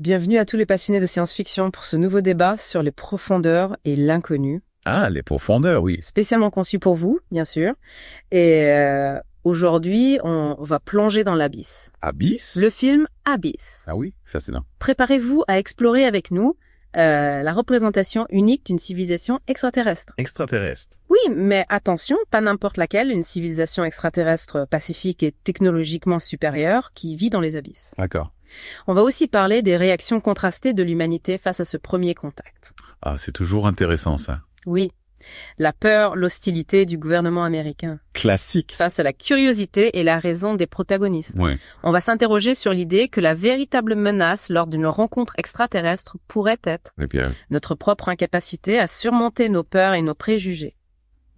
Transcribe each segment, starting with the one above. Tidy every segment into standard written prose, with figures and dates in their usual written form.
Bienvenue à tous les passionnés de science-fiction pour ce nouveau débat sur les profondeurs et l'inconnu. Ah, les profondeurs, oui. Spécialement conçu pour vous, bien sûr. Et aujourd'hui, on va plonger dans l'abysse. Abysse? Le film Abyss. Ah oui, fascinant. Préparez-vous à explorer avec nous la représentation unique d'une civilisation extraterrestre. Extraterrestre. Oui, mais attention, pas n'importe laquelle, une civilisation extraterrestre pacifique et technologiquement supérieure qui vit dans les abysses. D'accord. On va aussi parler des réactions contrastées de l'humanité face à ce premier contact. Ah, c'est toujours intéressant, ça. Oui, la peur, l'hostilité du gouvernement américain Classique. face à la curiosité et la raison des protagonistes. Ouais. On va s'interroger sur l'idée que la véritable menace lors d'une rencontre extraterrestre pourrait être Eh bien, notre propre incapacité à surmonter nos peurs et nos préjugés.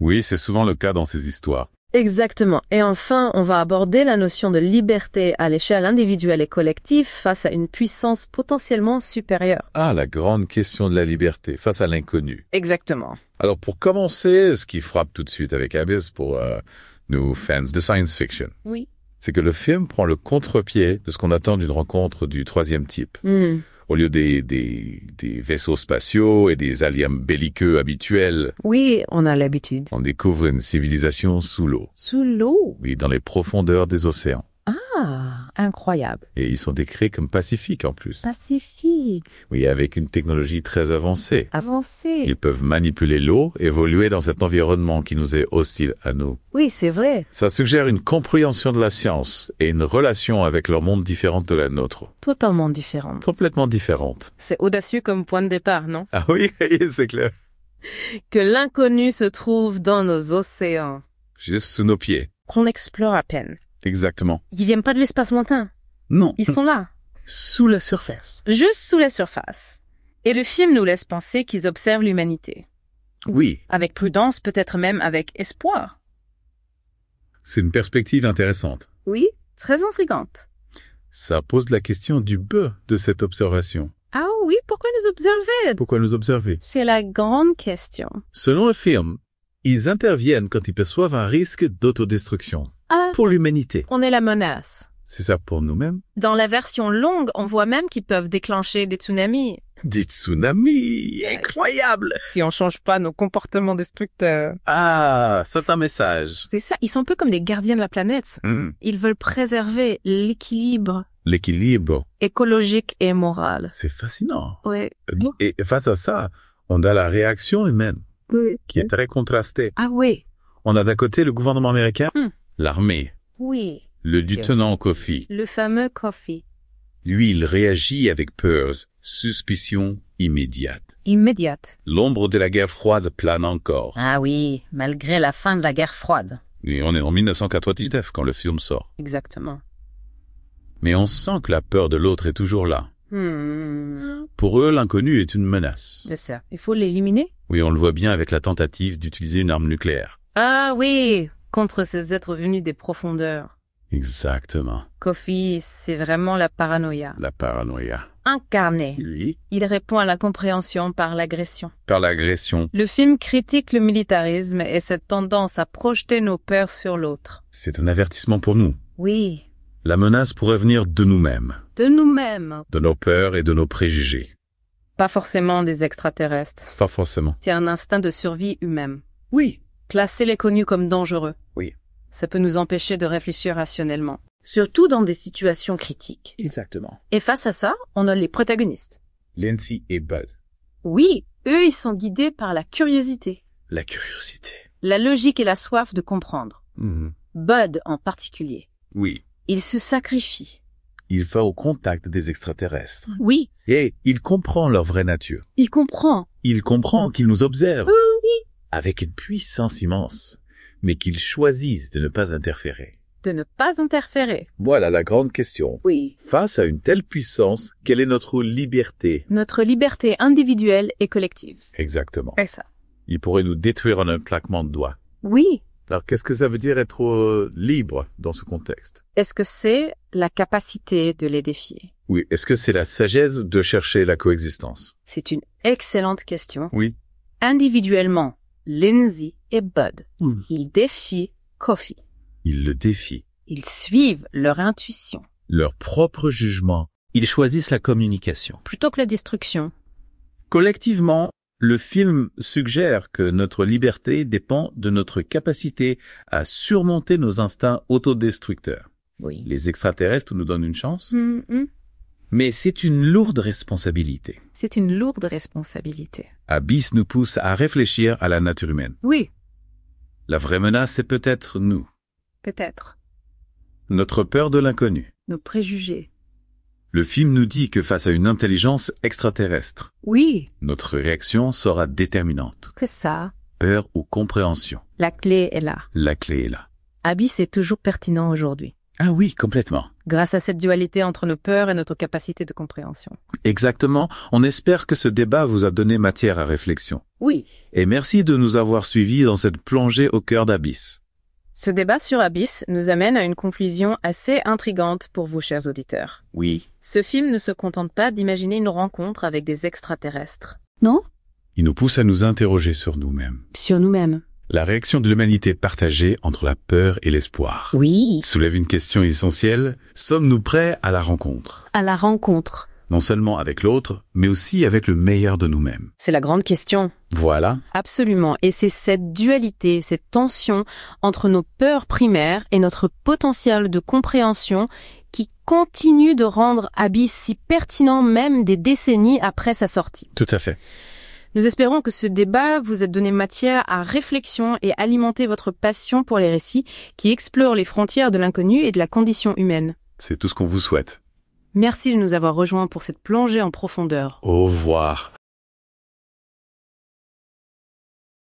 oui, c'est souvent le cas dans ces histoires. Exactement. Et enfin, on va aborder la notion de liberté à l'échelle individuelle et collective face à une puissance potentiellement supérieure. Ah, la grande question de la liberté face à l'inconnu. Exactement. Alors, pour commencer, ce qui frappe tout de suite avec Abyss pour nous fans de science fiction, Oui. c'est que le film prend le contre-pied de ce qu'on attend d'une rencontre du troisième type. Au lieu des vaisseaux spatiaux et des aliens belliqueux habituels, Oui, on a l'habitude. on découvre une civilisation sous l'eau. Sous l'eau. Oui, dans les profondeurs des océans. Ah, incroyable. Et ils sont décrits comme pacifiques en plus. Pacifique. Oui, avec une technologie très avancée. Avancé. Ils peuvent manipuler l'eau, évoluer dans cet environnement qui nous est hostile à nous. Oui, c'est vrai. Ça suggère une compréhension de la science et une relation avec leur monde différente de la nôtre. Totalement différente. Complètement différente. C'est audacieux comme point de départ, non? Ah oui, c'est clair. Que l'inconnu se trouve dans nos océans, Juste sous nos pieds. qu'on explore à peine. Exactement. Ils viennent pas de l'espace lointain. Non. Ils sont là. Sous la surface. Juste sous la surface. Et le film nous laisse penser qu'ils observent l'humanité. Oui. Avec prudence, peut-être même avec espoir. C'est une perspective intéressante. Oui, très intrigante. Ça pose la question du but de cette observation. Ah oui, pourquoi nous observer? Pourquoi nous observer? C'est la grande question. Selon le film, ils interviennent quand ils perçoivent un risque d'autodestruction. Ah, Pour l'humanité. on est la menace. C'est ça pour nous-mêmes? Dans la version longue, on voit même qu'ils peuvent déclencher des tsunamis. Des tsunamis! Incroyable! Si on change pas nos comportements destructeurs. Ah, c'est un message. C'est ça, ils sont un peu comme des gardiens de la planète. Ils veulent préserver l'équilibre L'équilibre, écologique et moral. c'est fascinant. Ouais. Et face à ça, on a la réaction humaine, qui est très contrastée. Ah oui. On a d'un côté le gouvernement américain, l'armée, Oui. le lieutenant Kofi. Le fameux Kofi. Lui, il réagit avec peur, suspicion immédiate. Immédiate. L'ombre de la guerre froide plane encore. Ah oui, malgré la fin de la guerre froide. Et on est en 1999 quand le film sort. Exactement. Mais on sent que la peur de l'autre est toujours là. Pour eux, l'inconnu est une menace. C'est ça. Il faut l'éliminer? Oui, on le voit bien avec la tentative d'utiliser une arme nucléaire. Ah oui, contre ces êtres venus des profondeurs. Exactement. Kofi, c'est vraiment la paranoïa. La paranoïa. Incarnée. Oui. Il répond à la compréhension par l'agression. Par l'agression. Le film critique le militarisme et cette tendance à projeter nos peurs sur l'autre. C'est un avertissement pour nous. Oui, La menace pourrait venir de nous-mêmes, de nous-mêmes. de nos peurs et de nos préjugés. Pas forcément des extraterrestres. Pas forcément. C'est un instinct de survie humain. Oui. Classer les connus comme dangereux. Oui. Ça peut nous empêcher de réfléchir rationnellement. Surtout dans des situations critiques. Exactement. Et face à ça, on a les protagonistes. Lindsay et Bud. Oui, eux, ils sont guidés par la curiosité, La curiosité. la logique et la soif de comprendre. Bud en particulier. Oui. Il se sacrifie. Il va au contact des extraterrestres. Oui, Et il comprend leur vraie nature. il comprend. Il comprend qu'ils nous observent. Oui. Avec une puissance immense. Mais qu'ils choisissent de ne pas interférer. De ne pas interférer. Voilà la grande question. Oui. Face à une telle puissance, quelle est notre liberté? Notre liberté individuelle et collective. Exactement. C'est ça. Il pourrait nous détruire en un claquement de doigts. Oui. Alors, qu'est-ce que ça veut dire être libre dans ce contexte? Est-ce que c'est la capacité de les défier? Oui. Est-ce que c'est la sagesse de chercher la coexistence? C'est une excellente question. Oui. Individuellement, Lindsay et Bud, ils défient Kofi. Ils le défient. Ils suivent leur intuition. Leur propre jugement Ils choisissent la communication. Plutôt que la destruction. Collectivement, le film suggère que notre liberté dépend de notre capacité à surmonter nos instincts autodestructeurs. Oui. Les extraterrestres nous donnent une chance, mais c'est une lourde responsabilité. C'est une lourde responsabilité. Abyss nous pousse à réfléchir à la nature humaine. Oui, La vraie menace, c'est peut-être nous. peut-être. Notre peur de l'inconnu. Nos préjugés. Le film nous dit que face à une intelligence extraterrestre, Oui, notre réaction sera déterminante. que ça. Peur ou compréhension. La clé est là. La clé est là. Abyss est toujours pertinent aujourd'hui. Ah oui, complètement. Grâce à cette dualité entre nos peurs et notre capacité de compréhension. Exactement. On espère que ce débat vous a donné matière à réflexion. Oui. Et merci de nous avoir suivis dans cette plongée au cœur d'Abyss. Ce débat sur Abyss nous amène à une conclusion assez intrigante pour vous, chers auditeurs. Oui. Ce film ne se contente pas d'imaginer une rencontre avec des extraterrestres. Non? Il nous pousse à nous interroger sur nous-mêmes. Sur nous-mêmes. La réaction de l'humanité partagée entre la peur et l'espoir Oui. soulève une question essentielle. Sommes-nous prêts à la rencontre? À la rencontre. Non seulement avec l'autre, mais aussi avec le meilleur de nous-mêmes. C'est la grande question. Voilà. Absolument. Et c'est cette dualité, cette tension entre nos peurs primaires et notre potentiel de compréhension qui continue de rendre Abyss si pertinent même des décennies après sa sortie. Tout à fait. Nous espérons que ce débat vous a donné matière à réflexion et alimenté votre passion pour les récits qui explorent les frontières de l'inconnu et de la condition humaine. C'est tout ce qu'on vous souhaite. Merci de nous avoir rejoints pour cette plongée en profondeur. Au revoir.